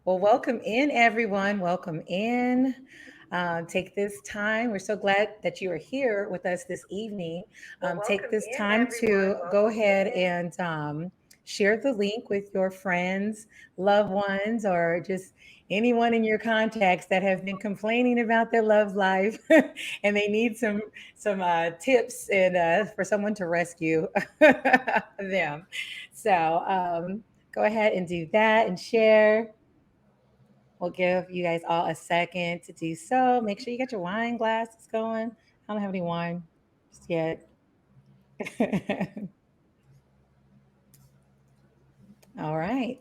Well, welcome in, everyone. Welcome in. Take this time. We're so glad that you are here with us this evening. Take this time to go ahead and share the link with your friends, loved ones, or just anyone in your contacts that have been complaining about their love life and they need some tips and for someone to rescue them. So go ahead and do that and share. We'll give you guys all a second to do so. Make sure you get your wine glasses going. I don't have any wine just yet. All right.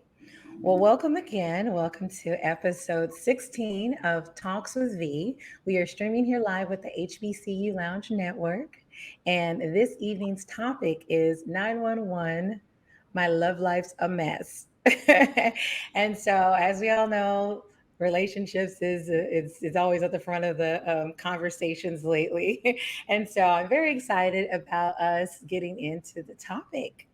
Well, welcome again. Welcome to episode 16 of Talks with V. We are streaming here live with the HBCU Lounge Network. And this evening's topic is 911, My Love Life's a Mess. And so, as we all know, relationships is always at the front of the conversations lately. And so I'm very excited about us getting into the topic.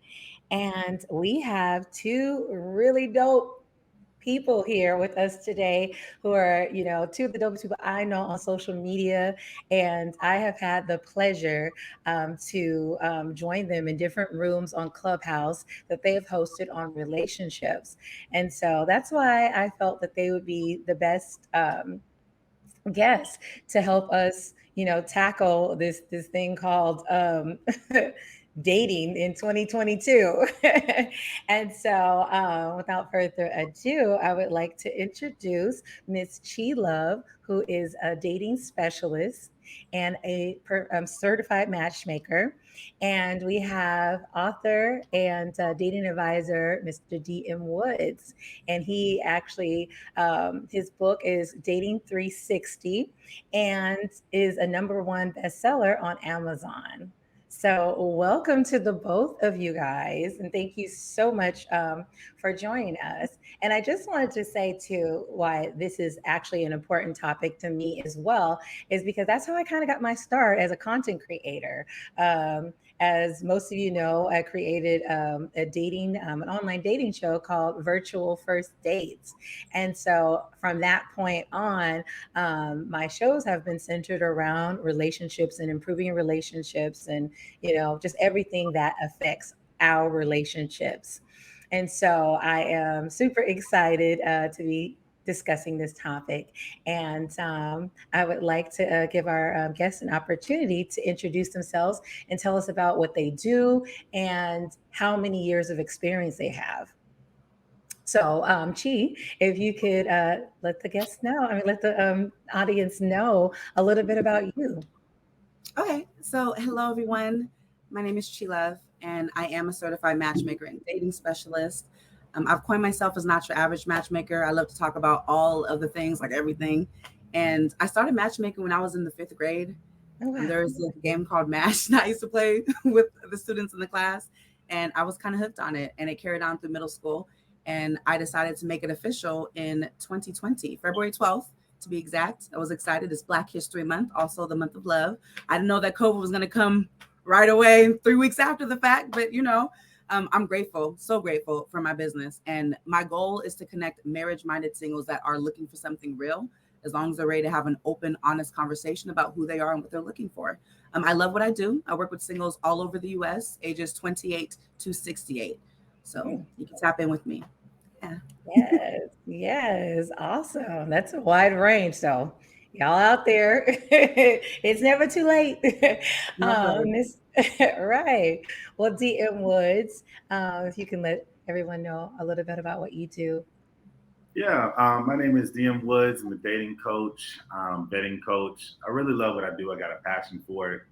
And we have two really dope people here with us today who are, two of the dopest people I know on social media. And I have had the pleasure to join them in different rooms on Clubhouse that they have hosted on relationships. And so that's why I felt that they would be the best guests to help us, tackle this thing called dating in 2022. And so, without further ado, I would like to introduce Miss Chi Love, who is a dating specialist and a certified matchmaker. And we have author and dating advisor, Mr. D.M. Woods. And he actually, his book is Dating 360 and is a number one bestseller on Amazon. So, welcome to the both of you guys, and thank you so much for joining us. And I just wanted to say, too, why this is actually an important topic to me as well, is because that's how I kind of got my start as a content creator. As most of you know, I created an online dating show called Virtual First Dates. And so from that point on, my shows have been centered around relationships and improving relationships and just everything that affects our relationships. And so I am super excited to be discussing this topic. And I would like to give our guests an opportunity to introduce themselves and tell us about what they do and how many years of experience they have. So, Chi, if you could let the guests know, let the audience know a little bit about you. Okay, so hello everyone. My name is Chi Love, and I am a certified matchmaker and dating specialist. I've coined myself as not your average matchmaker. I love to talk about all of the things, like everything. And I started matchmaking when I was in the fifth grade. Oh, wow. There was a game called Match that I used to play with the students in the class, and I was kind of hooked on it. And it carried on through middle school. And I decided to make it official in 2020, February 12th to be exact. I was excited. It's Black History Month, also the month of love. I didn't know that COVID was going to come right away 3 weeks after the fact, but I'm grateful, so grateful for my business. And my goal is to connect marriage minded singles that are looking for something real, as long as they're ready to have an open, honest conversation about who they are and what they're looking for. I love what I do. I work with singles all over the US, ages 28 to 68. So Mm. you can tap in with me. Yeah. Yes, yes, awesome. That's a wide range. So, y'all out there, it's never too late. Never. Miss, right. Well, DM Woods, if you can let everyone know a little bit about what you do. Yeah, my name is DM Woods. I'm a dating coach, vetting coach. I really love what I do. I got a passion for it.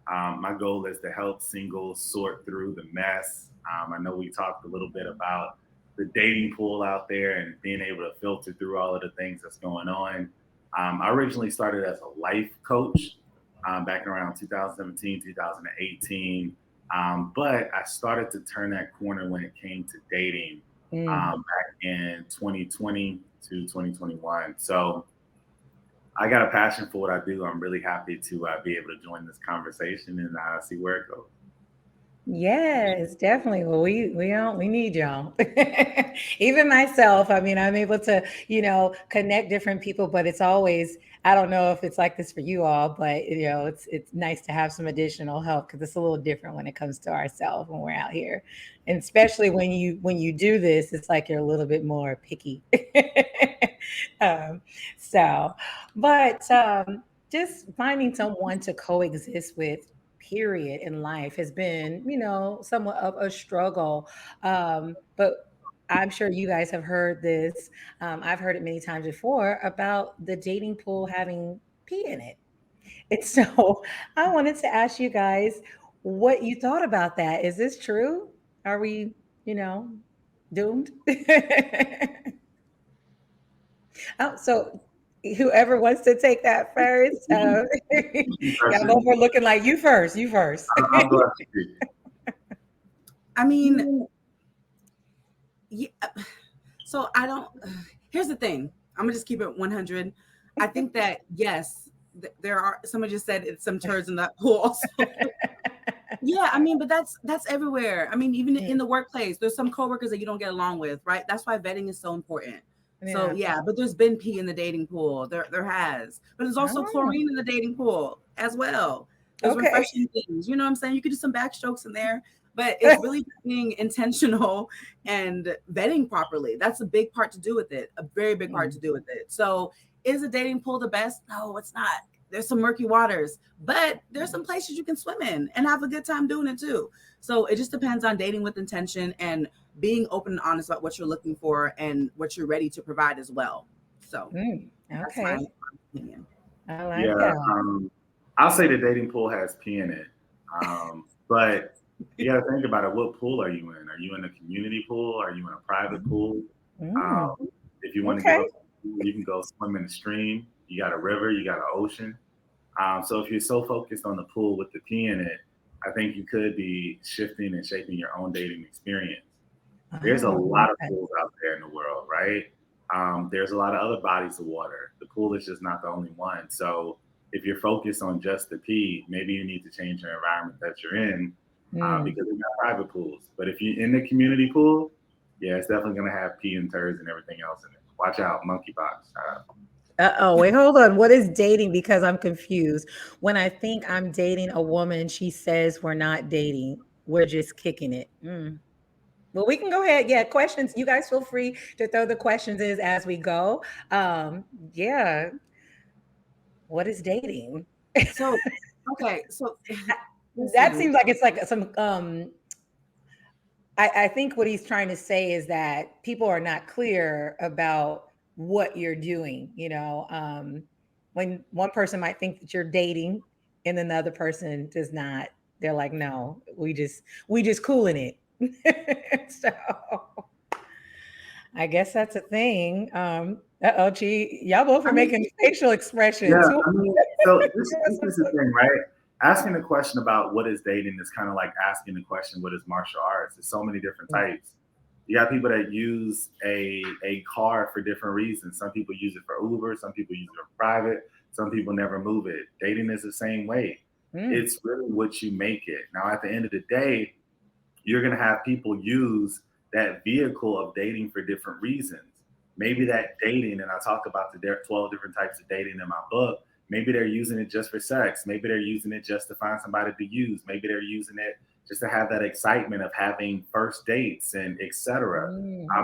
My goal is to help singles sort through the mess. I know we talked a little bit about the dating pool out there and being able to filter through all of the things that's going on. I originally started as a life coach back in around 2017, 2018. But I started to turn that corner when it came to dating Mm. back in 2020 to 2021. So I got a passion for what I do. I'm really happy to be able to join this conversation and see where it goes. Yes, definitely. Well, we need y'all. Even myself, I mean, I'm able to, connect different people, but it's always, I don't know if it's like this for you all, but it's nice to have some additional help because it's a little different when it comes to ourselves when we're out here. And especially when you do this, it's like you're a little bit more picky. um, so, but just finding someone to coexist with period in life has been, somewhat of a struggle. But I'm sure you guys have heard this. I've heard it many times before about the dating pool having pee in it. And so I wanted to ask you guys what you thought about that. Is this true? Are we, doomed? So whoever wants to take that first, y'all both are looking like you first. You first. I'm glad to see. I mean, yeah. So I don't. Here's the thing. I'm gonna just keep it 100. I think that yes, there are. Someone just said it's some turds in that pool. Also. Yeah, I mean, but that's everywhere. I mean, even in the workplace, there's some coworkers that you don't get along with, right? That's why vetting is so important. So yeah, but there's been pee in the dating pool. There has, but there's also chlorine in the dating pool as well. There's refreshing things. You know what I'm saying? You could do some backstrokes in there, but it's really being intentional and vetting properly. That's a big part to do with it. A very big part to do with it. So is a dating pool the best? No, it's not. There's some murky waters, but there's some places you can swim in and have a good time doing it too. So it just depends on dating with intention and being open and honest about what you're looking for and what you're ready to provide as well. So that's my opinion. I like that. I'll say the dating pool has pee in it. But you got to think about it. What pool are you in? Are you in a community pool? Are you in a private pool? If you want to go, you can go swim in the stream. You got a river, you got an ocean. So if you're so focused on the pool with the pee in it, I think you could be shifting and shaping your own dating experience. There's a lot of pools out there in the world, right? There's a lot of other bodies of water. The pool is just not the only one. So if you're focused on just the pee, maybe you need to change your environment that you're in because they're not private pools. But if you're in the community pool, yeah, it's definitely going to have pee and turds and everything else in it. Watch out, monkeypox. Wait, hold on. What is dating? Because I'm confused. When I think I'm dating a woman, she says we're not dating. We're just kicking it. Well, we can go ahead. Yeah, questions. You guys feel free to throw the questions in as we go. Yeah. What is dating? So, okay. So that seems like it's like some I think what he's trying to say is that people are not clear about what you're doing. When one person might think that you're dating and then the other person does not, they're like, no, we just cooling it. So I guess that's a thing. Gee, y'all both are making facial expressions. Yeah, I mean, so this is the thing, right? Asking a question about what is dating is kind of like asking the question, what is martial arts? There's so many different types. You got people that use a car for different reasons. Some people use it for Uber, some people use it for private, some people never move it. Dating is the same way. It's really what you make it. Now, at the end of the day, you're going to have people use that vehicle of dating for different reasons. Maybe that dating, and I talk about the 12 different types of dating in my book, maybe they're using it just for sex. Maybe they're using it just to find somebody to use. Maybe they're using it just to have that excitement of having first dates and etc.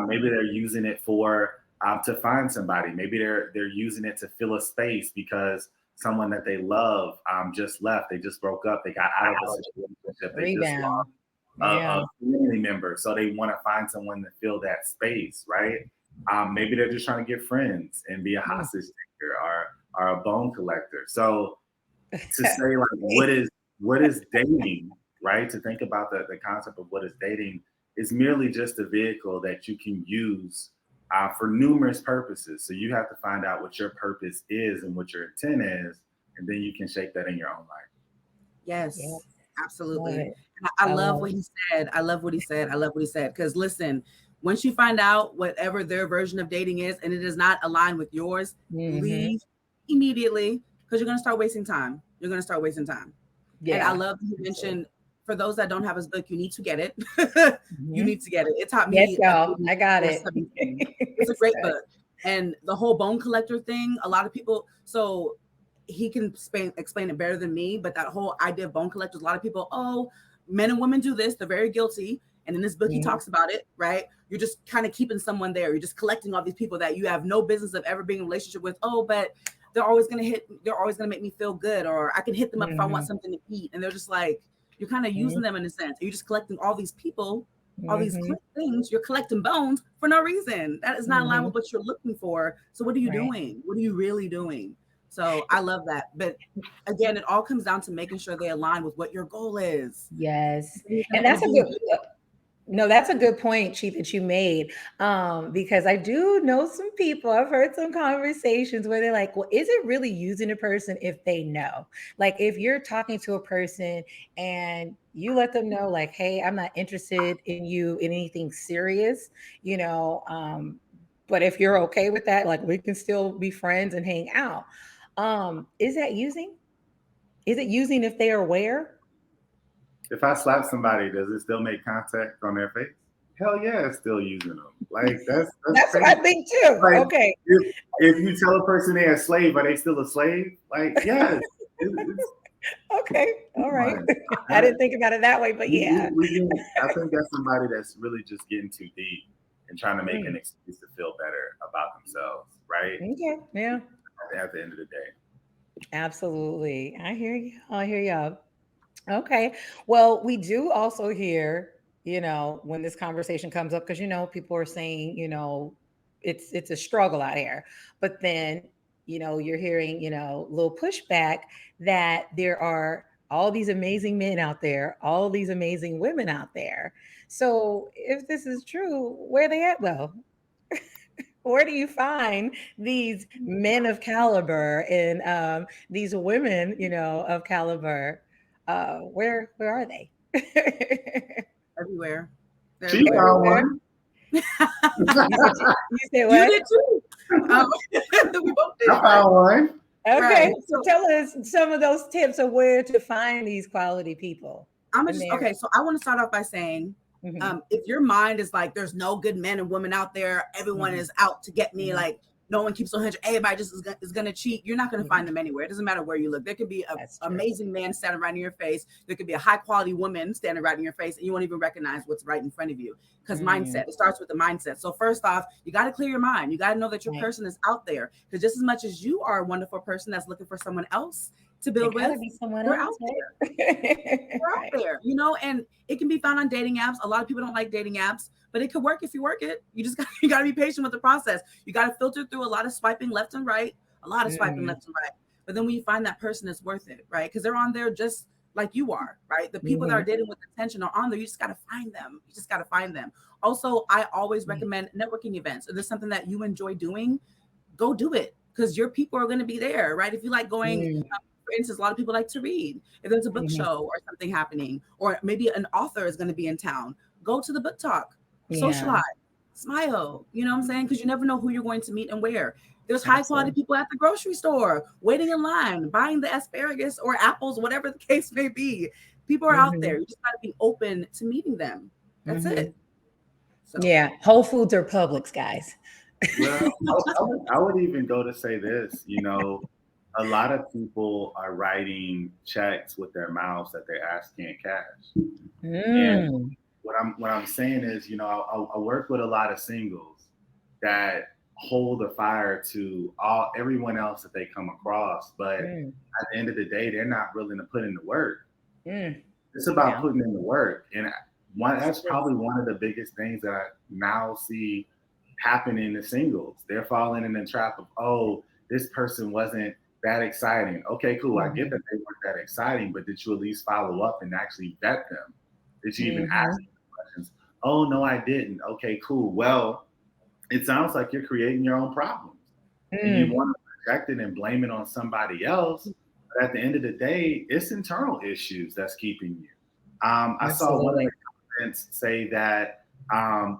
Maybe they're using it for to find somebody. Maybe they're using it to fill a space because someone that they love just left. They just broke up. They got out of a relationship. They just lost a family member. So they want to find someone to fill that space, right? Maybe they're just trying to get friends and be a hostage taker or a bone collector. So to say like what is dating, right? To think about the concept of what is dating is merely just a vehicle that you can use for numerous purposes. So you have to find out what your purpose is and what your intent is, and then you can shape that in your own life. Yes, absolutely. I love what he said. I love what he said. I love what he said. Because listen, once you find out whatever their version of dating is and it does not align with yours, leave immediately because you're going to start wasting time. You're going to start wasting time. Yeah. And I love that you mentioned for those that don't have his book, you need to get it. You Mhm. need to get it. It taught Yes, me at y'all. age I got or it. 17. It's a great book. And the whole bone collector thing, a lot of people, so he can explain it better than me, but that whole idea of bone collectors, a lot of people, oh, men and women do this, they're very guilty. And in this book, he Mhm. talks about it, right? You're just kind of keeping someone there. You're just collecting all these people that you have no business of ever being in a relationship with. Oh, but they're always going to make me feel good, or I can hit them up if I want Mhm. something to eat. And they're just like, you're kind of Mhm. using them in a sense. You're just collecting all these people, all these Mhm. things. You're collecting bones for no reason. That is not in line Mhm. with what you're looking for. So what are you Right. doing? What are you really doing? So I love that. But again, it all comes down to making sure they align with what your goal is. Yes. You're going And to end that's up a being good no, that's a good point, Chief, that you made. Because I do know some people, I've heard some conversations where they're like, well, is it really using a person if they know? Like, if you're talking to a person and you let them know, like, hey, I'm not interested in you in anything serious, but if you're okay with that, like, we can still be friends and hang out. Is that using? Is it using if they are aware? If I slap somebody, does it still make contact on their face? Hell yeah, it's still using them. Like that's That's what I crazy. think too. Like Okay. if you tell a person they're a slave, are they still a slave? Like yes, it's Okay. All right. fine. I That, didn't think about it that way, but yeah. I think that's somebody that's really just getting too deep and trying to make an Mm, excuse to feel better about themselves, right? okay. Yeah. At the end of the day. Absolutely. I hear you. I hear you. Okay. Well, we do also hear, when this conversation comes up, because people are saying, it's a struggle out here. But then, you're hearing, little pushback that there are all these amazing men out there, all these amazing women out there. So if this is true, where they at though? Where do you find these men of caliber and these women, of caliber? Where are they? everywhere. They're She everywhere. found Everywhere. one. You said You what? did too. Um, we both did, I right? found one. Okay, Right. so So tell us some of those tips of where to find these quality people. I'm gonna And just there. okay. So I want to start off by saying, Mhm, if your mind is like, there's no good men and women out there, everyone mhm, is out to get me, mhm, like no one keeps 100, everybody just is gonna cheat. You're not gonna mhm. find them anywhere. It doesn't matter where you look. There could be an That's true. amazing man standing right in your face. There could be a high quality woman standing right in your face, and you won't even recognize what's right in front of you. Because Mm, mindset, it starts with the mindset. So first off, you got to clear your mind. You got to know that your right. person is out there. Because just as much as you are a wonderful person that's looking for someone else to It build gotta with, be someone they're else, out there. right? They're out Right. there, and it can be found on dating apps. A lot of people don't like dating apps, but it could work if you work it. You got to be patient with the process. You got to filter through a lot of swiping left and right, a lot of swiping Mm, left and right. But then when you find that person that's worth it, right? Because they're on there just like you are, right? The people that are mhm, dating with attention are on there. You just got to find them. You just got to find them. Also, I always mm, recommend networking events. If there's something that you enjoy doing, go do it because your people are going to be there, right? If you like going, mm, for instance, a lot of people like to read. If there's a book mhm. show or something happening, or maybe an author is going to be in town, go to the book talk, Yeah, socialize, smile. You know what I'm saying? Because you never know who you're going to meet and where. There's high quality absolutely. people at the grocery store waiting in line, buying the asparagus or apples, whatever the case may be. People are out Mhm, there. You just got to be open to meeting them. That's mhm. it. So, Yeah, Whole Foods or Publix, guys. Well, I would even go to say this. A lot of people are writing checks with their mouths that their ass can't cash. And Mm, what I'm saying is, I work with a lot of singles that hold a fire to everyone else that they come across, but mm, at the end of the day, they're not willing to put in the work. mm. It's about Yeah, putting in the work, and that's that's true. probably one of the biggest things that I now see happening to singles. They're falling in the trap of, oh, this person wasn't that exciting. Okay, cool. I get Mhm, that they weren't that exciting, but did you at least follow up and actually vet them? Did you even ask mhm, them questions? Oh no, I didn't. Okay, cool. Well, it sounds like you're creating your own problems and you mm. want to project it and blame it on somebody else. But at the end of the day, it's internal issues that's keeping you. I saw one of the Absolutely. comments say that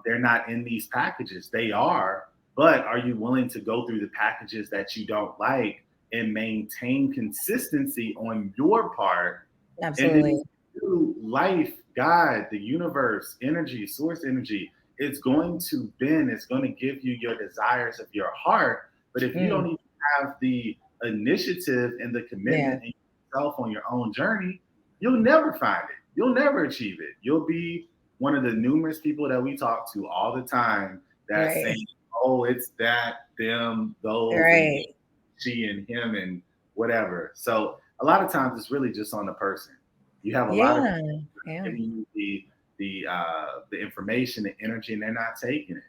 they're not in these packages. They are, but are you willing to go through the packages that you don't like and maintain consistency on your part? And then Absolutely. life, God, the universe, energy, source energy, it's going to bend, it's going to give you your desires of your heart. But if you don't Mm, even have the initiative and the yeah. commitment in yourself on your own journey, you'll never find it. You'll never achieve it. You'll be one of the numerous people that we talk to all the time that's saying, Right. oh, it's that, them, those, and Right. she and him and whatever. So a lot of times it's really just on the person. You have a lot of Yeah. people Yeah. giving you the information, the energy, and they're not taking it.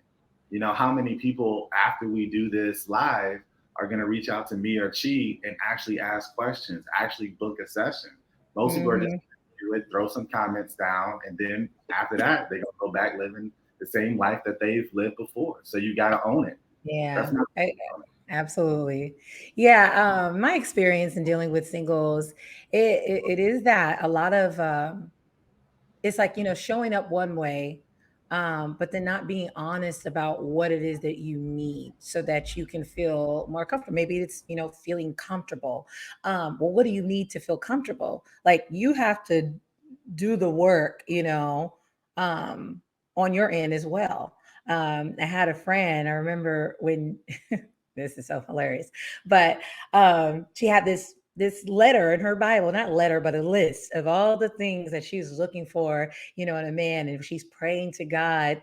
You know, how many people after we do this live are going to reach out to me or Chi and actually ask questions, actually book a session? Most people are just Hmm. do it, throw some comments down, and then after that, they're gonna go back living the same life that they've lived before. So you got to own it. That's Yeah. not. Absolutely. Yeah. My experience in dealing with singles, it is that a lot of it's like, showing up one way, but then not being honest about what it is that you need so that you can feel more comfortable. Maybe it's, feeling comfortable. Well, what do you need to feel comfortable? Like you have to do the work, um, on your end as well. I had a friend, I remember when this is so hilarious, but she had this letter in her Bible, not letter, but a list of all the things that she's looking for, in a man, and she's praying to God,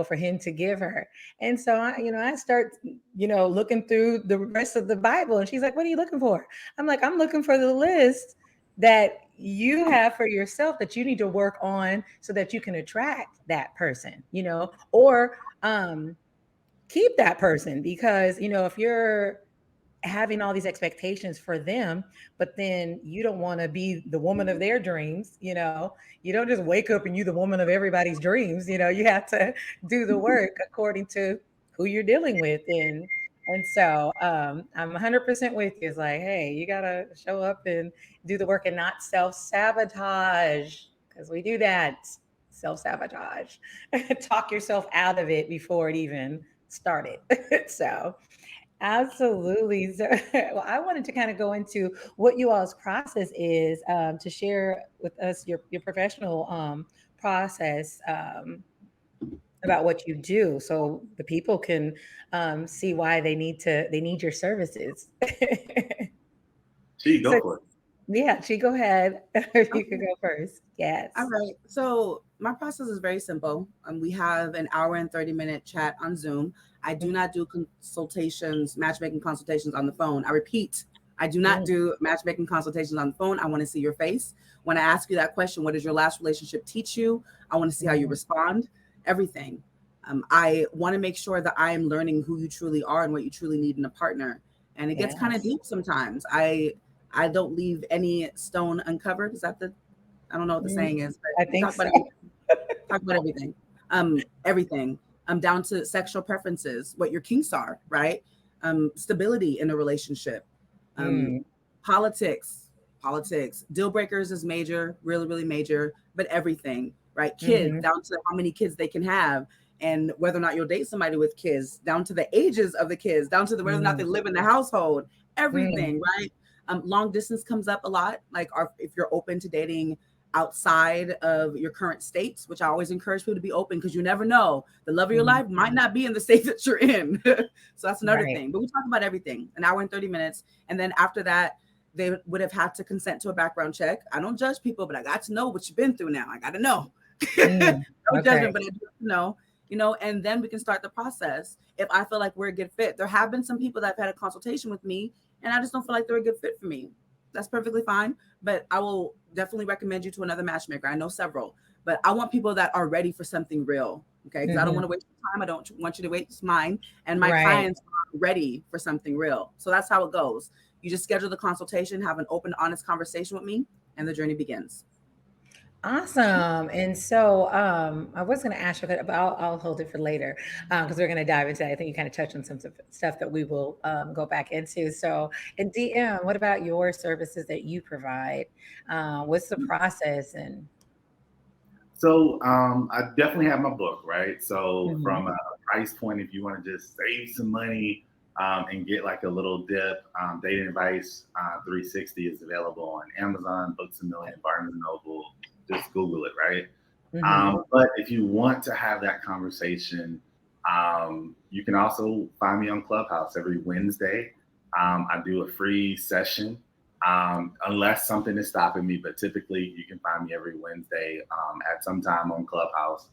for him to give her. And so I start, looking through the rest of the Bible, and she's like, "What are you looking for?" I'm like, "I'm looking for the list that you have for yourself that you need to work on so that you can attract that person, or keep that person, because if you're having all these expectations for them, but then you don't want to be the woman of their dreams, you don't just wake up and you the woman of everybody's dreams, you have to do the work according to who you're dealing with. And so I'm 100% with you. It's like, hey, you gotta show up and do the work and not self-sabotage, because we do that. Self-sabotage. Talk yourself out of it before it even started. So absolutely. So, well, I wanted to kind of go into what you all's process is, to share with us your professional process, about what you do, so the people can see why they need your services. Gee, So, go for it. yeah, she go ahead. If you could Okay. go first. All Yes. right. So my process is very simple. We have an hour and 30-minute chat on Zoom. I do not do consultations, matchmaking consultations on the phone. I repeat, I do not Mm, do matchmaking consultations on the phone. I want to see your face. When I ask you that question, what does your last relationship teach you? I want to see how you mm, respond, everything. I want to make sure that I am learning who you truly are and what you truly need in a partner. And it gets kind of yes. deep sometimes. I don't leave any stone uncovered. Is that the I don't know what the Mm, saying is, but I we think talk so. about everything. Talk about everything. Everything. Down to sexual preferences, what your kinks are, right? Stability in a relationship. Um, Mm, politics. Politics. Deal breakers is major, really, really major, but everything, right? Kids, hmm, down to how many kids they can have and whether or not you'll date somebody with kids, down to the ages of the kids, down to the whether or not they mm, live in the household, mm, everything, right? Long distance comes up a lot. Like, if you're open to dating outside of your current states, which I always encourage people to be open because you never know. The love of your mm, life might not be in the state that you're in. So that's another right. thing. But we talk about everything, an hour and 30 minutes. And then after that, they would have had to consent to a background check. I don't judge people, but I got to know what you've been through now. I got to know. Mm, No okay. judgment, but I do have to know, and then we can start the process. If I feel like we're a good fit, there have been some people that have had a consultation with me and I just don't feel like they're a good fit for me. That's perfectly fine. But I will definitely recommend you to another matchmaker. I know several, but I want people that are ready for something real. Okay. Because I don't want Hmm. to waste your time. I don't want you to waste mine. And my Right. clients are ready for something real. So that's how it goes. You just schedule the consultation, have an open, honest conversation with me, and the journey begins. Awesome. And so I was going to ask you, but I'll hold it for later, because we're going to dive into that. I think you kind of touched on some stuff that we will go back into. So, and DM, what about your services that you provide? What's the process? And So I definitely have my book, right? So Mhm. from a price point, if you want to just save some money and get like a little dip, Dating Advice 360 is available on Amazon, Books a Million, Barnes and Noble, Just Google it, right? Mm-hmm. But if you want to have that conversation, you can also find me on Clubhouse every Wednesday. I do a free session, unless something is stopping me. But typically, you can find me every Wednesday at some time on Clubhouse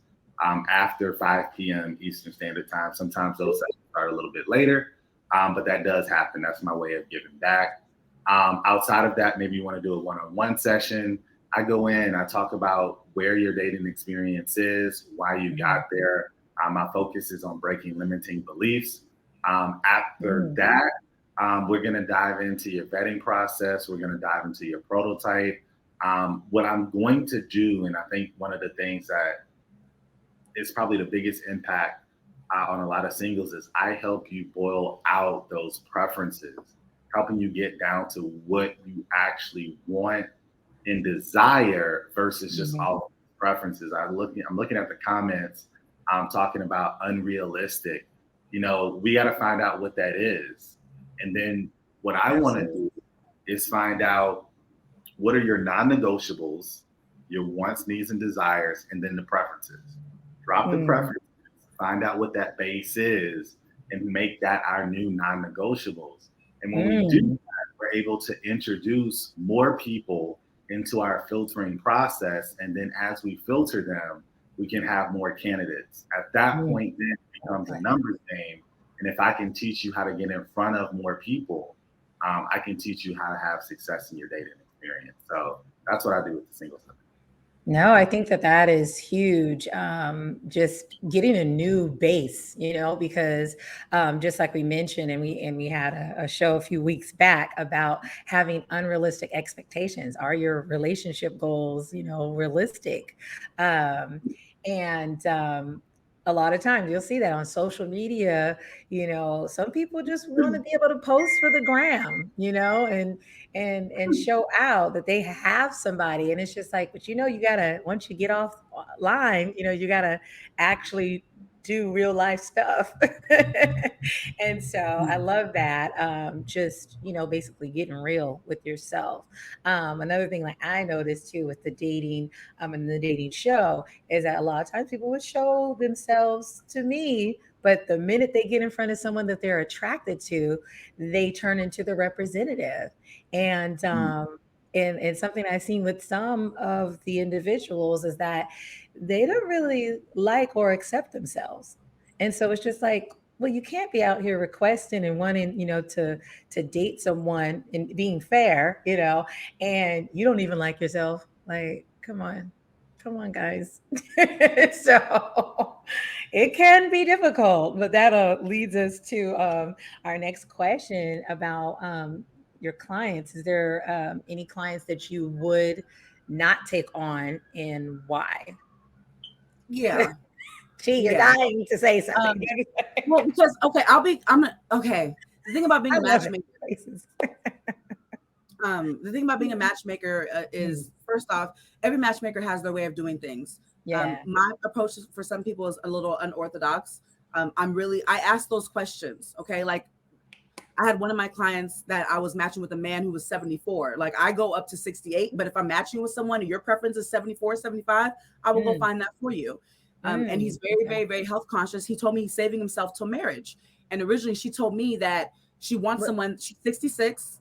after 5 p.m. Eastern Standard Time. Sometimes those sessions start a little bit later, but that does happen. That's my way of giving back. Outside of that, maybe you want to do a one-on-one session. I go in, I talk about where your dating experience is, why you got there. My focus is on breaking limiting beliefs. After that, we're going to dive into your vetting process. We're going to dive into your prototype. What I'm going to do, and I think one of the things that is probably the biggest impact on a lot of singles, is I help you boil out those preferences, helping you get down to what you actually want and desire versus just all preferences. I'm looking at the comments, talking about unrealistic. We got to find out what that is. And then what I want to do is find out what are your non-negotiables, your wants, needs, and desires, and then the preferences. Drop the preferences, find out what that base is, and make that our new non-negotiables. And when we do that, we're able to introduce more people into our filtering process. And then as we filter them, we can have more candidates. At that point, then it becomes a numbers game. And if I can teach you how to get in front of more people, I can teach you how to have success in your dating experience. So that's what I do with the singles. No, I think that is huge. Just getting a new base, because just like we mentioned, and we had a show a few weeks back about having unrealistic expectations. Are your relationship goals, realistic? And a lot of times you'll see that on social media. Some people just want to be able to post for the gram, and show out that they have somebody. And it's just like, but you gotta, once you get off line, you gotta actually do real life stuff. And so I love that. Just, basically getting real with yourself. Another thing, like I noticed too with the dating, and the dating show, is that a lot of times people would show themselves to me, but the minute they get in front of someone that they're attracted to, they turn into the representative. And something I've seen with some of the individuals is that they don't really like or accept themselves. And so it's just like, well, you can't be out here requesting and wanting, to date someone and being fair, and you don't even like yourself. Like, come on, guys. So it can be difficult, but that leads us to our next question about your clients. Is there any clients that you would not take on, and why? Yeah. You're dying to say something. Well, because okay. The thing about being a matchmaker, is, first off, every matchmaker has their way of doing things. Yeah. My approach for some people is a little unorthodox. I ask those questions. Okay. Like, I had one of my clients that I was matching with a man who was 74. Like, I go up to 68, but if I'm matching with someone and your preference is 74, 75, I will go find that for you. And he's very, very, very health conscious. He told me he's saving himself till marriage. And originally she told me that she wants someone, she's 66.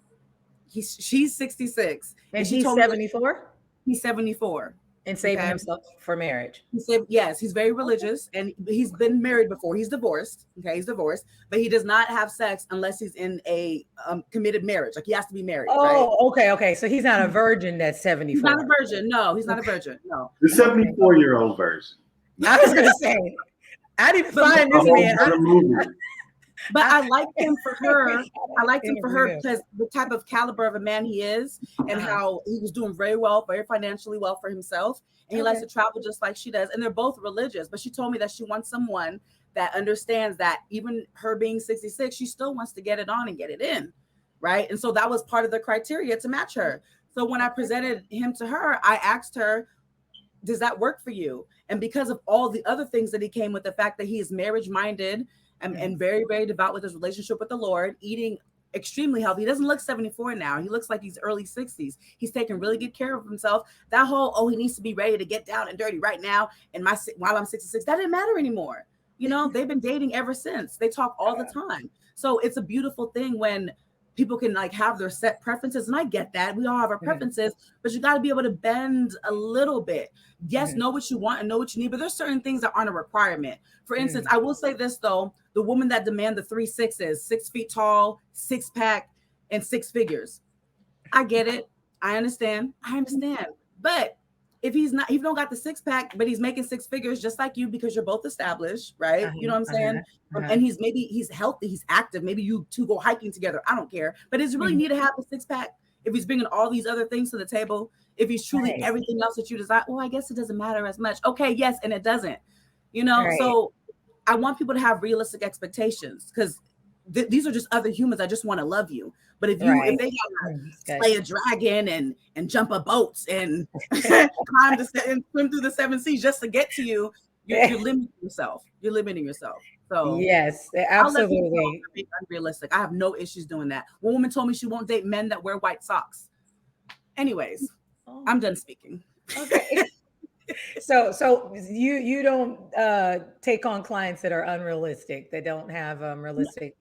She's 66. And she's 74? He's 74. And saving himself for marriage. He said, yes, he's very religious, and he's been married before. He's divorced. Okay, he's divorced, but he does not have sex unless he's in a committed marriage. Like, he has to be married. Oh, right? Okay. So he's not a virgin that's 74. He's not a virgin. No, he's not a virgin. No. The 74-year-old version. I was going to say, I didn't find this man. But I like him for her. I like him for her because the type of caliber of a man he is, and how he was doing very financially well for himself. And he likes to travel just like she does. And they're both religious. But she told me that she wants someone that understands that even her being 66, she still wants to get it on and get it in. Right. And so that was part of the criteria to match her. So when I presented him to her, I asked her, does that work for you? And because of all the other things that he came with, the fact that he is marriage minded, and very, very devout with his relationship with the Lord, eating extremely healthy. He doesn't look 74 now. He looks like he's early 60s. He's taking really good care of himself. That whole, oh, he needs to be ready to get down and dirty right now and while I'm 66, that didn't matter anymore. You know, they've been dating ever since. They talk all the time. So it's a beautiful thing when people can like have their set preferences. And I get that. We all have our preferences, but you got to be able to bend a little bit. Yes, know what you want and know what you need, but there's certain things that aren't a requirement. For instance, I will say this though, the woman that demand the 3 6s, 6 feet tall, 6-pack, and 6 figures. I get it. I understand. But if he don't got the 6-pack, but he's making 6 figures just like you because you're both established, right? You know what I'm saying? And he's healthy, he's active. Maybe you two go hiking together. I don't care. But does he really need to have the 6-pack if he's bringing all these other things to the table? If he's truly everything else that you desire, well, I guess it doesn't matter as much. Okay, yes, and it doesn't. You know, so I want people to have realistic expectations because these are just other humans. I just want to love you. But if they gotta slay a dragon and jump a boat and climb and swim through the 7 seas just to get to you, you're limiting yourself. You're limiting yourself. So yes, absolutely. Being unrealistic. I have no issues doing that. One woman told me she won't date men that wear white socks. Anyways, I'm done speaking. Okay. So you don't take on clients that are unrealistic, that don't have realistic.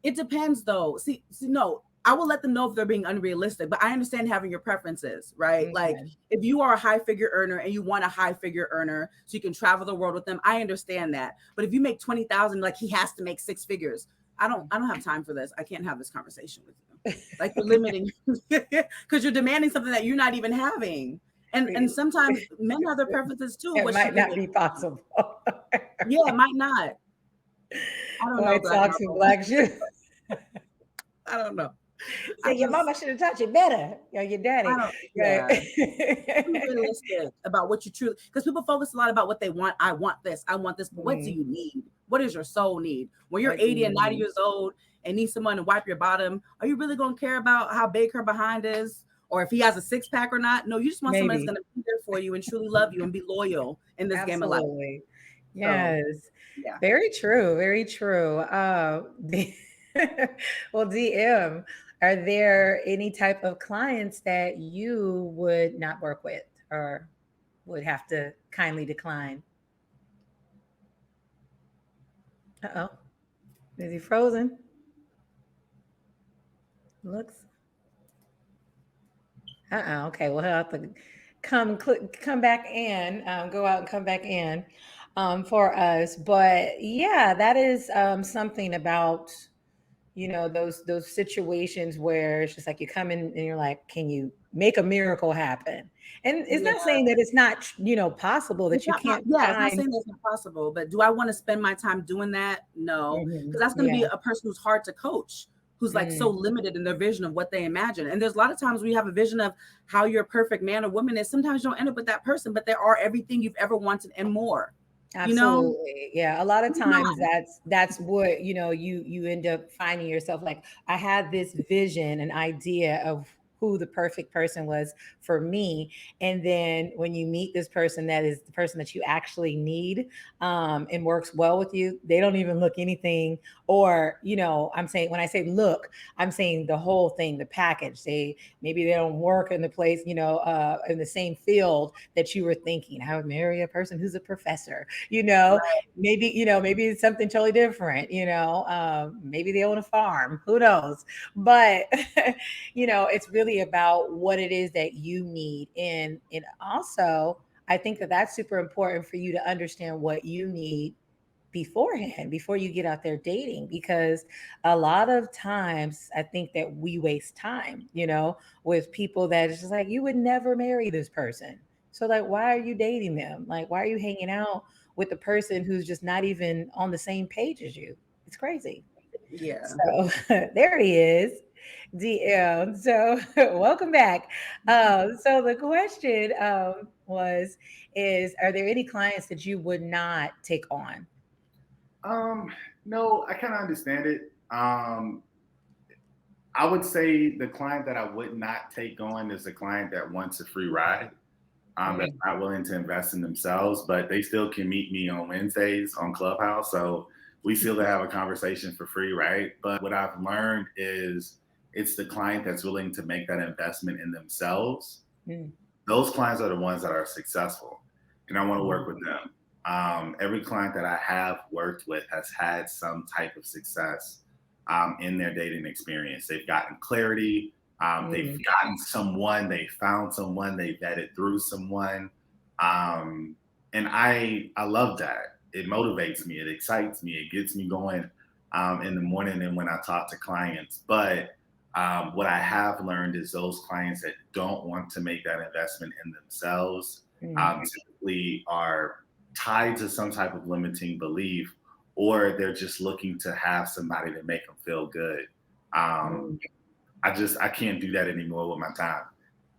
It depends though. See, no, I will let them know if they're being unrealistic, but I understand having your preferences, right? Like if you are a high figure earner and you want a high figure earner so you can travel the world with them, I understand that. But if you make 20,000, like he has to make 6 figures. I don't have time for this. I can't have this conversation with you. Like you're limiting because you're demanding something that you're not even having. And sometimes men have their preferences too. It might not be possible. Yeah, it might not. I don't know. White socks and black shoes. I don't know. So your mama should have taught you better. Or your daddy. Be realistic about what you truly, because people focus a lot about what they want. I want this. But what do you need? What does your soul need? When you're 80 and 90 years old and need someone to wipe your bottom, are you really going to care about how big her behind is? Or if he has a 6-pack or not? No, you just want someone that's going to be there for you and truly love you and be loyal in this game of life. Yes. So, very true. Very true. Well, DM, are there any type of clients that you would not work with or would have to kindly decline? Uh-oh. Is he frozen? Looks. Okay. Well, he'll have to come back in, go out and come back in for us. But yeah, that is something about those situations where it's just like you come in and you're like, can you make a miracle happen? And it's not saying that it's not possible that you can't. It's not saying that's not possible, but do I want to spend my time doing that? No, because that's going to be a person who's hard to coach, who's like so limited in their vision of what they imagine. And there's a lot of times we have a vision of how your perfect man or woman is. Sometimes you don't end up with that person, but they are everything you've ever wanted and more. Absolutely. Yeah. A lot of times that's what, you end up finding yourself like, I had this vision, an idea of who the perfect person was for me. And then when you meet this person that is the person that you actually need and works well with you, they don't even look anything. Or, I'm saying, when I say look, I'm saying the whole thing, the package. Maybe they don't work in the place, in the same field that you were thinking. I would marry a person who's a professor, maybe it's something totally different, maybe they own a farm, who knows? But, it's really about what it is that you need. And also, I think that that's super important for you to understand what you need beforehand, before you get out there dating, because a lot of times I think that we waste time, with people that is just like, you would never marry this person. So like, why are you dating them? Like, why are you hanging out with the person who's just not even on the same page as you? It's crazy. Yeah. So there he is. DM. So welcome back. So the question is, are there any clients that you would not take on? No, I kind of understand it. I would say the client that I would not take on is a client that wants a free ride. That's not willing to invest in themselves, but they still can meet me on Wednesdays on Clubhouse. So we still have a conversation for free, right? But what I've learned is it's the client that's willing to make that investment in themselves. Mm. Those clients are the ones that are successful, and I want to work Mm. with them. Every client that I have worked with has had some type of success in their dating experience. They've gotten clarity. They've Mm. gotten someone. They found someone. They vetted through someone, um, and I love that. It motivates me. It excites me. It gets me going in the morning and when I talk to clients. But what I have learned is those clients that don't want to make that investment in themselves Mm. typically are tied to some type of limiting belief, or they're just looking to have somebody to make them feel good. Um, Mm. I can't do that anymore with my time.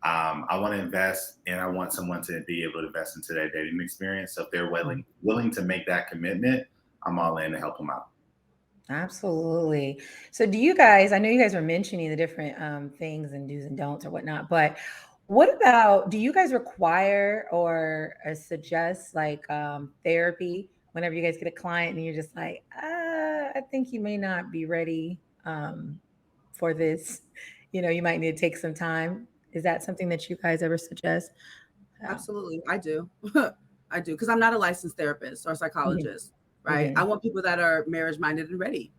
I want to invest, and I want someone to be able to invest into their dating experience. So if they're willing to make that commitment, I'm all in to help them out. Absolutely. So, do you guys? I know you guys were mentioning the different things and do's and don'ts or whatnot, but what about? Do you guys require or suggest like therapy whenever you guys get a client and you're just like, I think you may not be ready for this. You might need to take some time. Is that something that you guys ever suggest? Yeah. Absolutely, I do. I do, because I'm not a licensed therapist or Mhm. psychologist, right? I Mhm. want people that are marriage minded and ready.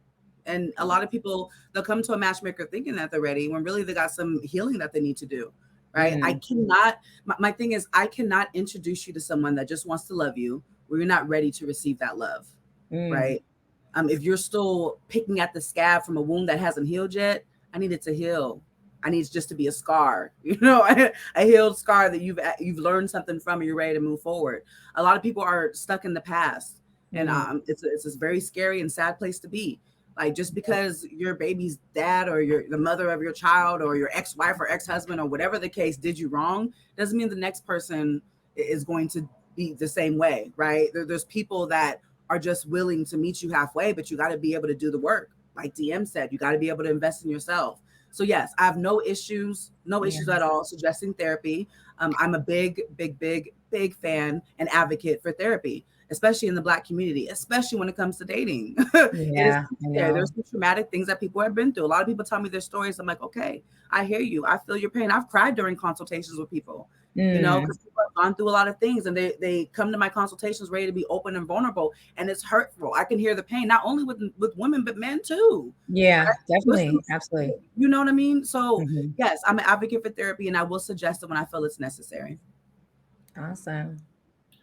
And a lot of people, they'll come to a matchmaker thinking that they're ready when really they got some healing that they need to do, right? I Mm. cannot, my thing is, I cannot introduce you to someone that just wants to love you when you're not ready to receive that love, Mm. right? If you're still picking at the scab from a wound that hasn't healed yet, I need it to heal. I need it just to be a scar, a healed scar that you've learned something from, and you're ready to move forward. A lot of people are stuck in the past, and Mm. it's a very scary and sad place to be. Like, just because your baby's dad or the mother of your child or your ex-wife or ex-husband or whatever the case did you wrong doesn't mean the next person is going to be the same way, right? There's people that are just willing to meet you halfway, but you got to be able to do the work. Like DM said, you got to be able to invest in yourself. So yes, I have no Yeah. issues at all suggesting therapy. I'm a big fan and advocate for therapy, especially in the Black community, especially when it comes to dating. It is Yeah. I necessary. know. There's some traumatic things that people have been through. A lot of people tell me their stories. I'm like, okay, I hear you. I feel your pain. I've cried during consultations with people, Mm. because people have gone through a lot of things, and they come to my consultations ready to be open and vulnerable, and it's hurtful. I can hear the pain, not only with women, but men too, Yeah, right? Listen, definitely. Absolutely. you know what I mean? So Mhm. yes, I'm an advocate for therapy, and I will suggest it when I feel it's necessary. Awesome.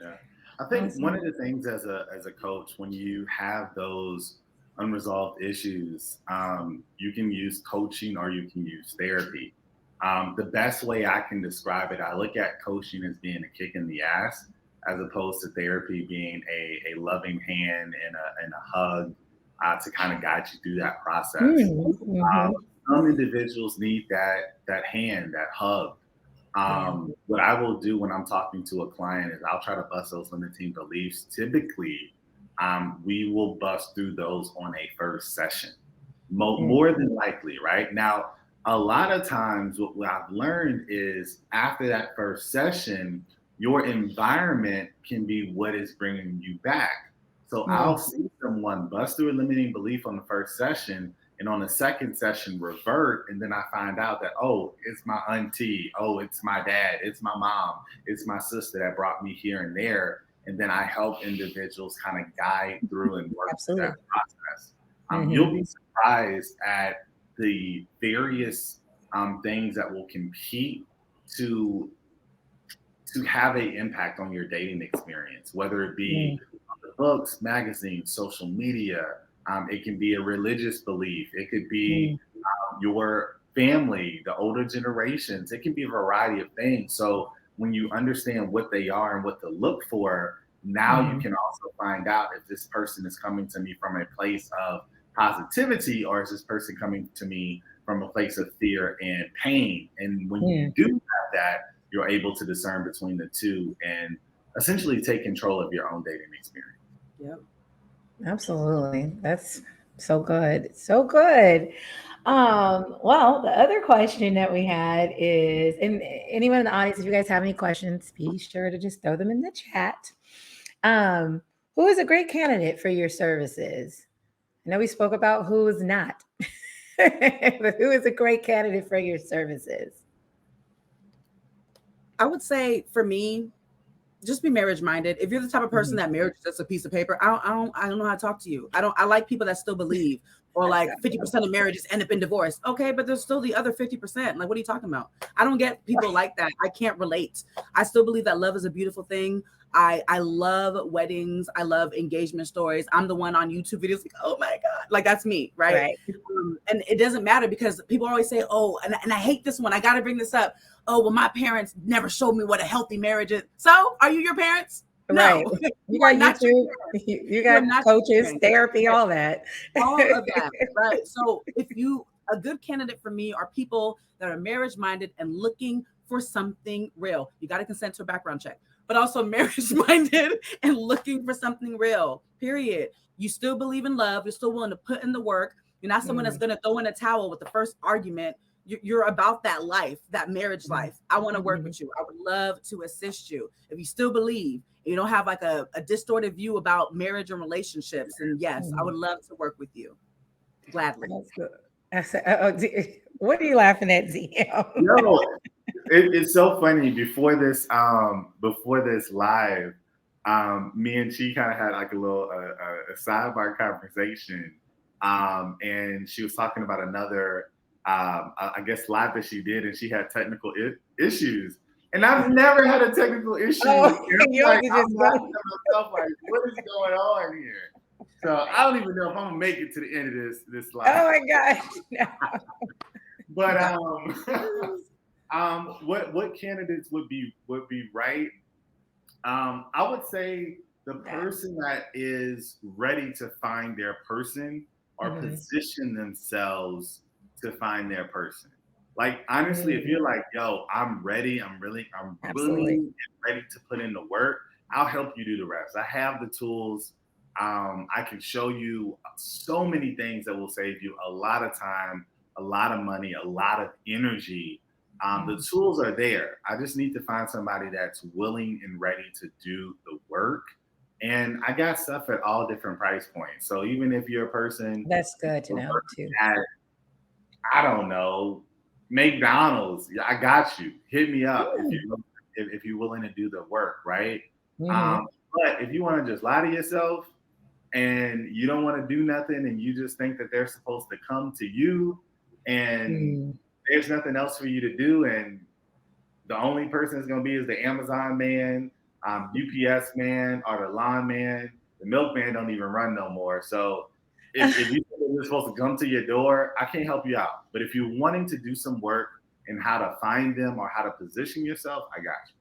Yeah. I think one Awesome. of the things as a coach, when you have those unresolved issues, you can use coaching or you can use therapy. The best way I can describe it, I look at coaching as being a kick in the ass, as opposed to therapy being a loving hand and a hug to kind of guide you through that process. Mm. Mhm. Some individuals need that hand, that hug. Yeah. What I will do when I'm talking to a client is I'll try to bust those limiting beliefs. Typically, we will bust through those on a first session, Mm. more than likely, right? Now, a lot of times, what I've learned is after that first session, your environment can be what is bringing you back. So I'll Mm. see someone bust through a limiting belief on the first session, and on the second session revert, and then I find out that, oh, it's my auntie, oh, it's my dad, it's my mom, it's my sister that brought me here and there, and then I help individuals kind of guide through and work through that Absolutely. process. You'll Mhm. be surprised at the various things that will compete to have a impact on your dating experience, whether it be Mm. books, magazines, social media. It can be a religious belief. It could be Mm. your family, the older generations. It can be a variety of things. So when you understand what they are and what to look for, now you Mhm. can also find out if this person is coming to me from a place of positivity, or is this person coming to me from a place of fear and pain. And when you Mm. do have that, you're able to discern between the two and essentially take control of your own dating experience. Yep. Absolutely. That's so good. So good. Well, the other question that we had is, and anyone in the audience, if you guys have any questions, be sure to just throw them in the chat. Um, who is a great candidate for your services? I know we spoke about who is not, but who is a great candidate for your services? I would say for me, just be marriage minded. If you're the type of person Mhm. that marriage is just a piece of paper, I don't know how to talk to you. I like people that still believe, or I like got 50% of marriages end up in divorce. Okay, but there's still the other 50%. Like, what are you talking about? I don't get people like that. I can't relate. I still believe that love is a beautiful thing. I love weddings. I love engagement stories. I'm the one on YouTube videos like, oh my God, like that's me, right? right. And it doesn't matter because people always say, oh, and I hate this one. I got to bring this up. Oh, well, my parents never showed me what a healthy marriage is. So are you your parents? Right. No, You you are got not your YouTube, parents. you You are got not your coaches, parents. therapy, all that. All of that, right? So if you, a good candidate for me are people that are marriage minded and looking for something real. You got to consent to a background check, but also marriage minded and looking for something real, period. You still believe in love. You're still willing to put in the work. You're not someone that's Mm, going to throw in a towel with the first argument. You're about that life, that marriage mhm, life. I want to work mhm, with you. I would love to assist you. If you still believe, you don't have like a distorted view about marriage and relationships, and yes, I would mhm. love to work with you gladly. That's good. I said, what are you laughing at, ZL? Yo, it's so funny. Before this live, me and she kind of had like a little a sidebar conversation, and she was talking about another, I guess, live that she did, and she had technical issues. And I've never had a technical issue. Oh, And yours is I'm just laughing going. at myself, like, what is going on here? So I don't even know if I'm gonna make it to the end of this live. Oh my gosh. No. But Yeah. what candidates would be right? I would say the Yeah. person that is ready to find their person or Mhm. position themselves to find their person. Like honestly, if Mm, you're like, yo, I'm ready, I'm willing absolutely. and ready to put in the work, I'll help you do the rest. I have the tools. I can show you so many things that will save you a lot of time, a lot of money, a lot of energy. The Mm, tools are there. I just need to find somebody that's willing and ready to do the work. And I got stuff at all different price points. So even if you're a person that's good to who know works too. at, I don't know, McDonald's, yeah, I got you. Hit me up if Mm, you if you're willing to do the work, right? mhm, Um, but if you want to just lie to yourself and you don't want to do nothing and you just think that they're supposed to come to you and mm. there's nothing else for you to do and the only person it's going to be is the Amazon man, UPS man, or the lawn man. The milkman don't even run no more. So if you think they're supposed to come to your door, I can't help you out. But if you're wanting to do some work and how to find them or how to position yourself, I got you.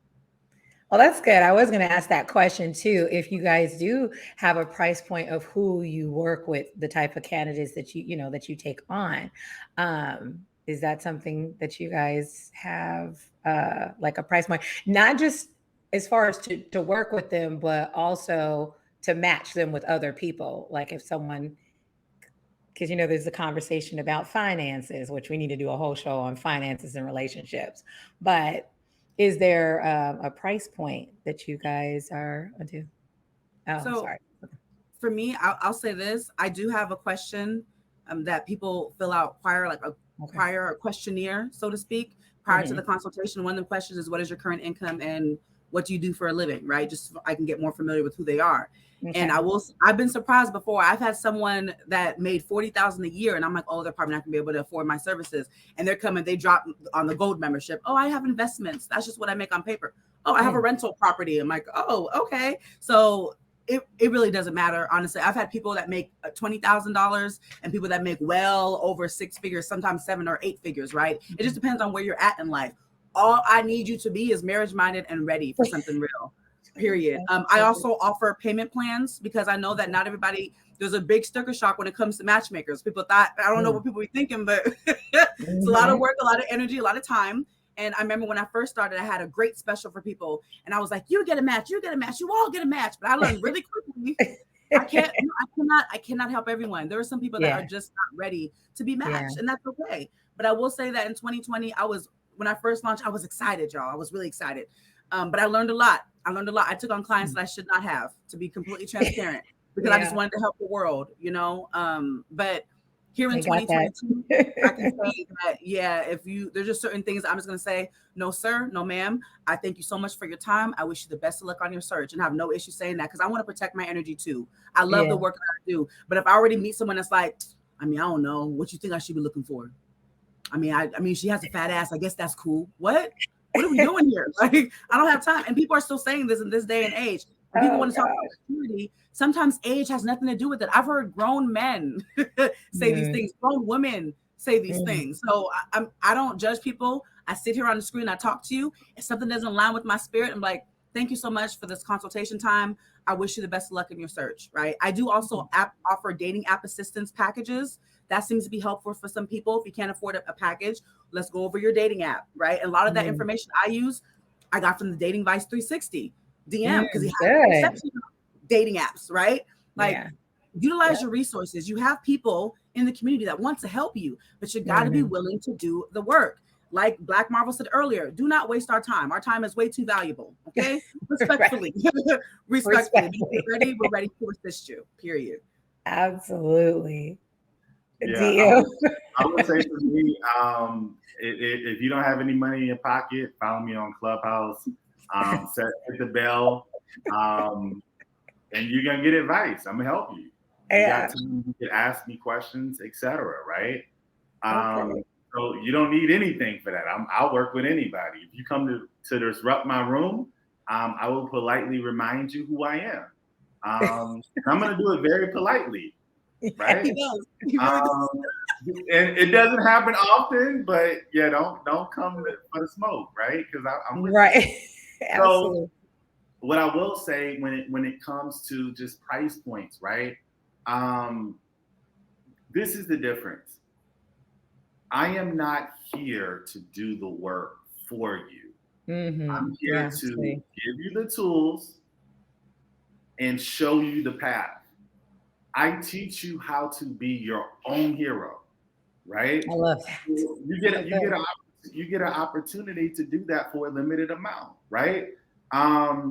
Well, that's good. I was going to ask that question too. If you guys do have a price point of who you work with, the type of candidates that that you take on, is that something that you guys have, like a price point, not just as far as to work with them, but also to match them with other people? Like if someone, because there's a conversation about finances, which we need to do a whole show on finances and relationships. But is there a price point that you guys are do? Oh, So sorry. for me, I'll say this. I do have a question that people fill out Okay. prior a questionnaire, so to speak, prior to the Hmm. consultation. One of the questions is, what is your current income and what do you do for a living, right? Just so I can get more familiar with who they are. And Okay. I've been surprised before. I've had someone that made 40,000 a year, and I'm like, oh, they're probably not gonna be able to afford my services. And they're coming, they drop on the gold membership. Oh, I have investments. That's just what I make on paper. Oh, I have a Mm. rental property. I'm like, oh, okay. So it really doesn't matter, honestly. I've had people that make $20,000 and people that make well over six figures, sometimes 7 or 8 figures, right? It just depends on where you're at in life. All I need you to be is marriage minded and ready for something real, period. I also offer payment plans because I know that not everybody, there's a big sticker shock when it comes to matchmakers. People thought, I don't know what people be thinking, but it's a lot of Mhm. work, a lot of energy, a lot of time. And I remember when I first started, I had a great special for people. And I was like, you get a match, you get a match, you all get a match. But I learned really quickly, I cannot help everyone. There are some people that are Yeah. just not ready to be Yeah. matched, and that's okay. But I will say that in 2020, when I first launched, I was excited, y'all. I was really excited. But I learned a lot. I took on clients that I should not have, to be completely transparent. because I just wanted to help the world, you know. But here in They got that. 2022, I can say that, yeah, there's just certain things I'm just going to say, no, sir, no, ma'am. I thank you so much for your time. I wish you the best of luck on your search, and have no issue saying that, because I want to protect my energy too. I love the work that I do. But if I already meet someone that's like, I mean, I don't know what you think I should be looking for. I mean, she has a fat ass. I guess that's cool. What are we doing here? Like, I don't have time. And people are still saying this in this day and age. When people want to talk about security, sometimes age has nothing to do with it. I've heard grown men say these things, grown women say these things. So I don't judge people. I sit here on the screen, I talk to you. If something doesn't align with my spirit, I'm like, thank you so much for this consultation time. I wish you the best of luck in your search, right? I do also offer dating app assistance packages. That seems to be helpful for some people. If you can't afford a package, let's go over your dating app, right? And a lot of that information I use, I got from the Dating Advice 360 DM, because he has dating apps, right? Like, utilize your resources. You have people in the community that want to help you, but you got to be willing to do the work. Like Black Marvel said earlier, do not waste our time. Our time is way too valuable. Okay, respectfully, respectfully. We're ready to assist you. Period. Absolutely. Yeah, I would say for me, if you don't have any money in your pocket, follow me on Clubhouse. Hit the bell, and you're gonna get advice. I'm gonna help you. You got time, you can ask me questions, etc. Right? So you don't need anything for that. I'll work with anybody. If you come to disrupt my room, I will politely remind you who I am. I'm gonna do it very politely. Right? He does. He really does. And it doesn't happen often, but yeah, don't come for the smoke, right? Because I'm with right. So what I will say when it comes to just price points, right? This is the difference. I am not here to do the work for you. I'm here to give you the tools and show you the path. I teach you how to be your own hero, right? I love that. You get an opportunity to do that for a limited amount, right? I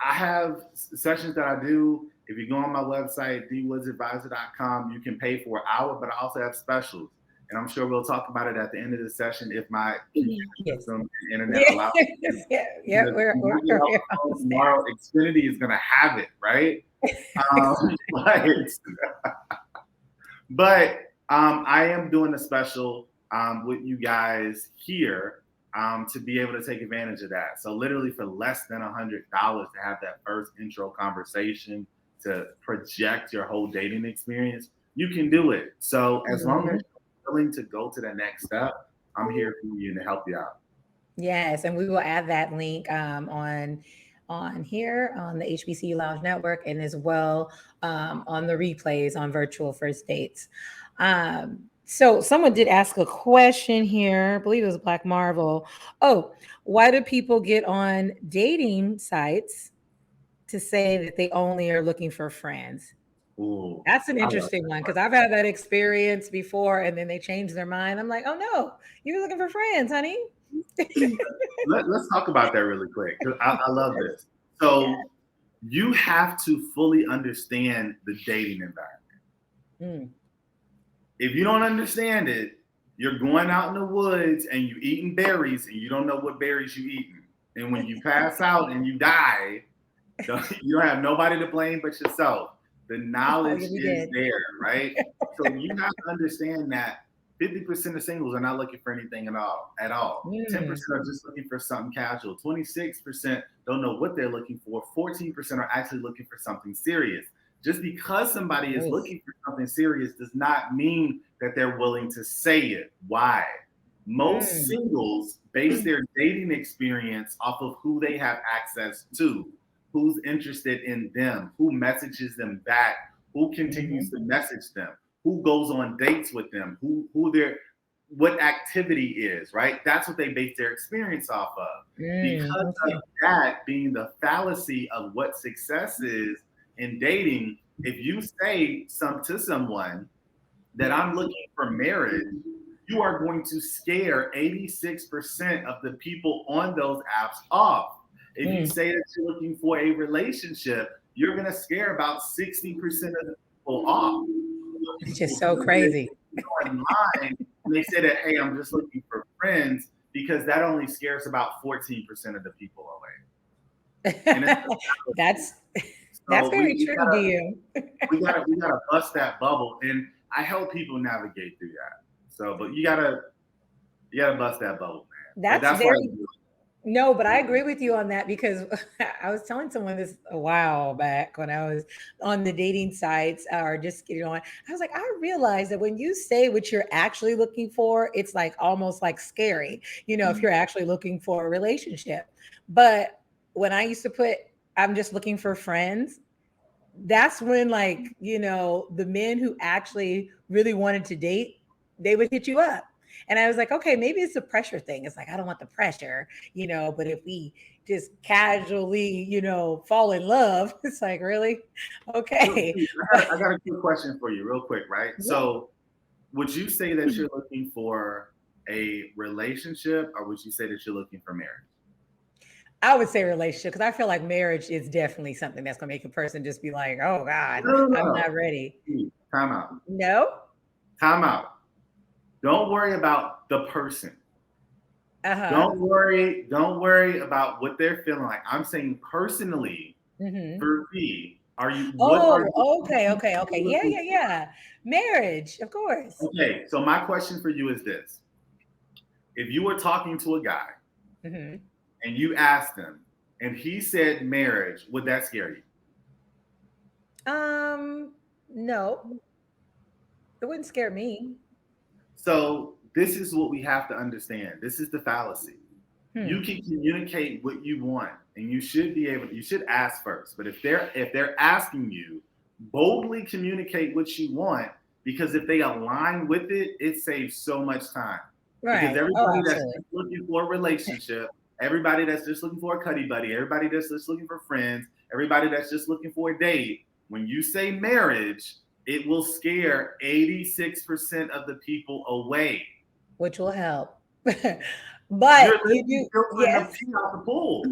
have sessions that I do. If you go on my website, dwoodsadvisor.com, you can pay for an hour, but I also have specials. And I'm sure we'll talk about it at the end of the session if my system and internet allows. Tomorrow, Xfinity is going to have it, right? But I am doing a special with you guys here to be able to take advantage of that. So literally for less than $100 to have that first intro conversation, to project your whole dating experience, you can do it. So as long as you're willing to go to the next step, I'm here for you and to help you out. Yes, and we will add that link on here on the HBCU Lounge Network, and as well on the replays on Virtual First Dates. So someone did ask a question here. I believe it was Black Marvel. Oh, why do people get on dating sites to say that they only are looking for friends? Ooh, that's an interesting one, because I've had that experience before, and then they change their mind. I'm like, oh no, you're looking for friends, honey. Let's talk about that really quick, because I love this. So you have to fully understand the dating environment. If you don't understand it, you're going out in the woods and you eating berries and you don't know what berries you eating. And when you pass out and you die, you don't have nobody to blame but yourself. The knowledge is there, right? So you have to understand that 50% of singles are not looking for anything at all. 10% are just looking for something casual. 26% don't know what they're looking for. 14% are actually looking for something serious. Just because somebody is looking for something serious does not mean that they're willing to say it. Why? Most singles base their dating experience off of who they have access to, who's interested in them, who messages them back, who continues to message them, who goes on dates with them, what activity is, right? That's what they base their experience off of. Because of that being the fallacy of what success is in dating, if you say to someone that I'm looking for marriage, you are going to scare 86% of the people on those apps off. If you say that you're looking for a relationship, you're going to scare about 60% of the people off. It's just so crazy. Online, and they say that, hey, I'm just looking for friends, because that only scares about 14% of the people away. And that's so very true, DM. we gotta bust that bubble, and I help people navigate through that. So, but you gotta bust that bubble, man. But That's that's why very No, but I agree with you on that because I was telling someone this a while back when I was on the dating sites or just getting on. I was like, I realized that when you say what you're actually looking for, it's like almost like scary, if you're actually looking for a relationship. But when I used to put, I'm just looking for friends, that's when like the men who actually really wanted to date, they would hit you up, and I was like, okay, maybe it's a pressure thing. It's like, I don't want the pressure, but if we just casually fall in love, it's like, really? Okay. I got a quick question for you real quick, right? Yeah. So would you say that you're looking for a relationship, or would you say that you're looking for marriage? I would say relationship, because I feel like marriage is definitely something that's going to make a person just be like, oh God, I'm No. not ready. Time out. No. Time out. Don't worry about the person. Uh-huh. Don't worry about what they're feeling like. I'm saying personally, for me, Okay. Yeah. Marriage, of course. Okay, so my question for you is this. If you were talking to a guy Mm-hmm. and you asked him and he said marriage, would that scare you? No, it wouldn't scare me. So this is what we have to understand. This is the fallacy. You Hmm. can communicate what you want, and you should ask first. But if they're asking you, boldly communicate what you want, because if they align with it, it saves so much time. Because Right. Oh, everybody that's absolutely. just looking for a relationship, everybody that's just looking for a cuddy buddy, everybody that's just looking for friends, everybody that's just looking for a date, when you say marriage, it will scare 86% of the people away. Which will help. You're But you literally do, filtering the yes. pee out the pool.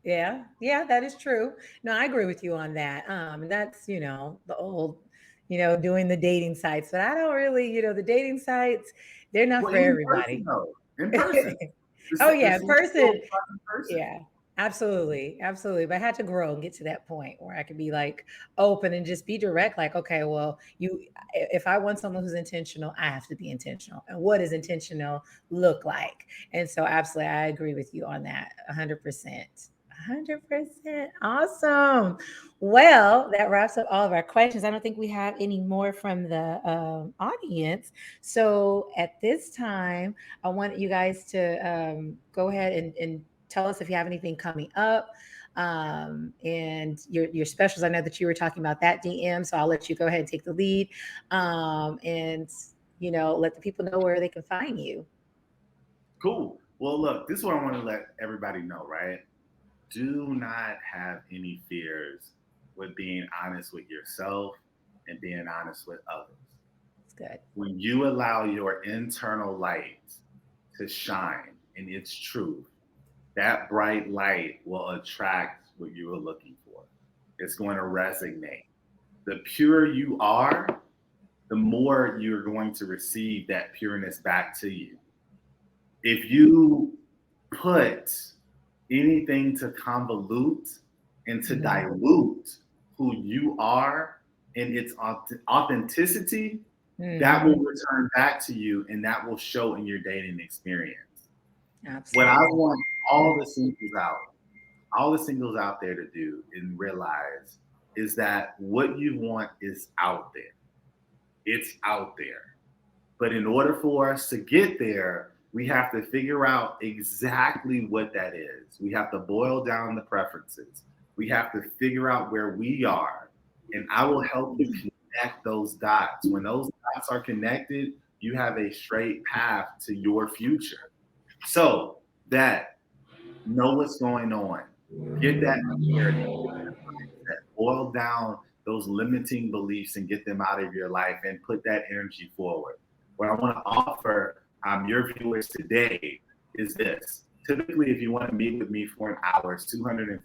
Yeah, that is true. No, I agree with you on that. And that's, the old, doing the dating sites. But I don't really, the dating sites, they're not Well, for in person everybody. though, in person. Oh The yeah, in same people person. in person. Yeah, absolutely. But I had to grow and get to that point where I could be like open and just be direct. Like, okay, well, if I want someone who's intentional, I have to be intentional. And what does intentional look like? And so, absolutely, I agree with you on that, 100%. 100%. Awesome. Well, that wraps up all of our questions. I don't think we have any more from the audience. So at this time, I want you guys to go ahead and tell us if you have anything coming up, and your specials. I know that you were talking about that, DM, so I'll let you go ahead and take the lead, and let the people know where they can find you. Cool. Well, look, this is what I want to let everybody know, right? Do not have any fears with being honest with yourself and being honest with others. It's good. When you allow your internal light to shine in its truth, that bright light will attract what you are looking for. It's going to resonate. The purer you are, the more you're going to receive that pureness back to you. If you put anything to convolute and to Mhm. dilute who you are in its authenticity, that will Mhm. return back to you, and that will show in your dating experience. What I Absolutely. want all the singles out there to do and realize is that what you want is out there. It's out there. But in order for us to get there, we have to figure out exactly what that is. We have to boil down the preferences. We have to figure out where we are. And I will help you connect those dots. When those dots are connected, you have a straight path to your future. So that know what's going on. Get that clarity, boil down those limiting beliefs and get them out of your life and put that energy forward. What I want to offer your viewers today is this. Typically, if you want to meet with me for an hour, it's $240.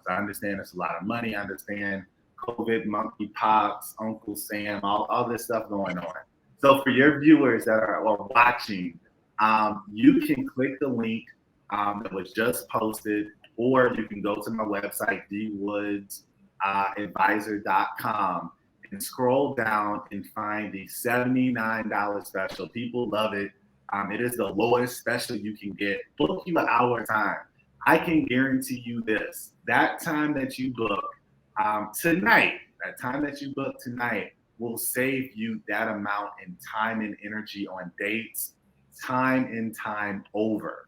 I understand it's a lot of money. I understand COVID, monkeypox, Uncle Sam, all this stuff going on. So for your viewers that are watching, you can click the link that was just posted, or you can go to my website, dwoodsadvisor.com, and scroll down and find the $79 special. People love it. It is the lowest special you can get. Book you an hour time. I can guarantee you this: that time that you book tonight, that time that you book tonight will save you that amount in time and energy on dates, time and time over.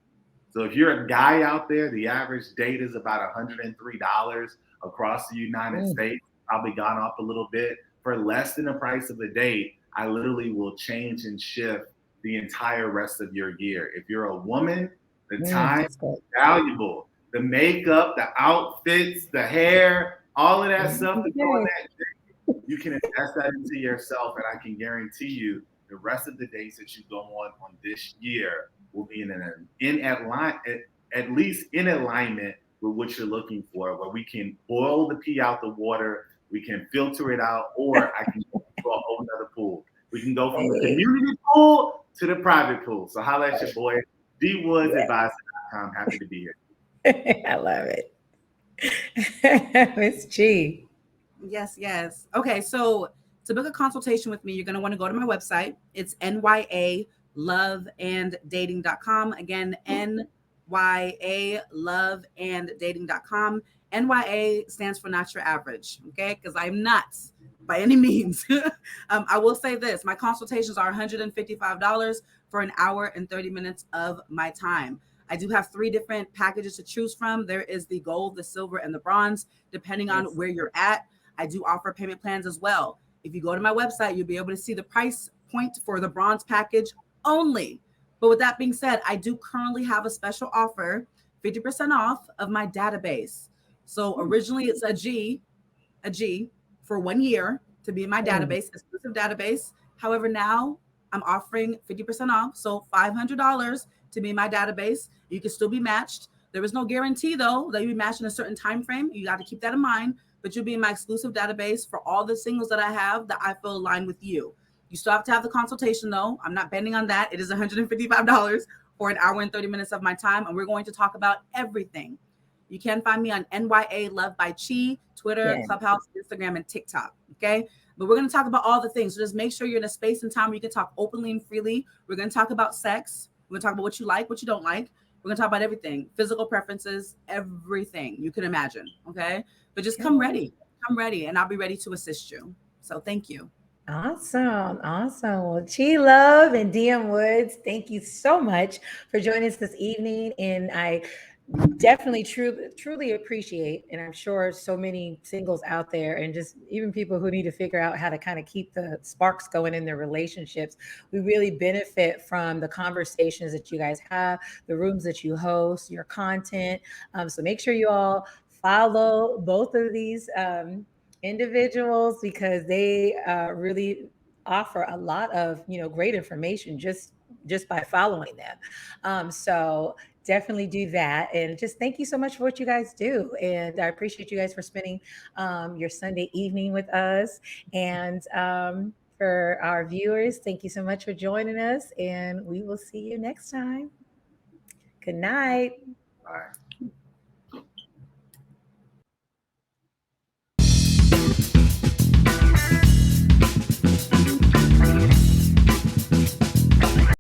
So if you're a guy out there, the average date is about $103 across the United States, probably gone up a little bit. For less than the price of a date, I literally will change and shift the entire rest of your year. If you're a woman, the time is valuable. The makeup, the outfits, the hair, all of that stuff to go in that day, you can invest that into yourself, and I can guarantee you the rest of the days that you go on this year will be at least in alignment with what you're looking for, where we can boil the pee out the water, we can filter it out, or I can go to a whole nother pool. We can go from the community pool to the private pool. So holla at your boy, dwoodsadvisor.com. Happy to be here. I love it. Miss G. Yes. Okay, so to book a consultation with me, you're going to want to go to my website. It's NYA loveanddating.com. Again, NYA loveanddating.com. NYA stands for not your average, okay? Because I'm not by any means. I will say this: my consultations are $155 for an hour and 30 minutes of my time. I do have 3 different packages to choose from. There is the gold, the silver, and the bronze, depending on where you're at. I do offer payment plans as well. If you go to my website, you'll be able to see the price point for the bronze package only. But with that being said, I do currently have a special offer, 50% off of my database. So originally it's a G for 1 year to be in my database, exclusive database. However, now I'm offering 50% off. So $500 to be in my database. You can still be matched. There is no guarantee though that you'll be matched in a certain time frame. You got to keep that in mind. But you'll be in my exclusive database for all the singles that I have that I feel align with you. You still have to have the consultation though. I'm not bending on that. It is $155 for an hour and 30 minutes of my time. And we're going to talk about everything. You can find me on NYA Love by Chi, Twitter, Clubhouse, Instagram, and TikTok. Okay. But we're going to talk about all the things. So just make sure you're in a space and time where you can talk openly and freely. We're going to talk about sex. We're going to talk about what you like, what you don't like. We're going to talk about everything, physical preferences, everything you can imagine. Okay. But just come ready, and I'll be ready to assist you. So thank you. Awesome. Well, Chi Love and DM Woods, thank you so much for joining us this evening. And I definitely truly appreciate, and I'm sure so many singles out there and just even people who need to figure out how to kind of keep the sparks going in their relationships, we really benefit from the conversations that you guys have, the rooms that you host, your content. So make sure you all follow both of these individuals, because they really offer a lot of great information just by following them. So definitely do that. And just thank you so much for what you guys do. And I appreciate you guys for spending your Sunday evening with us. And for our viewers, thank you so much for joining us. And we will see you next time. Good night. Bye.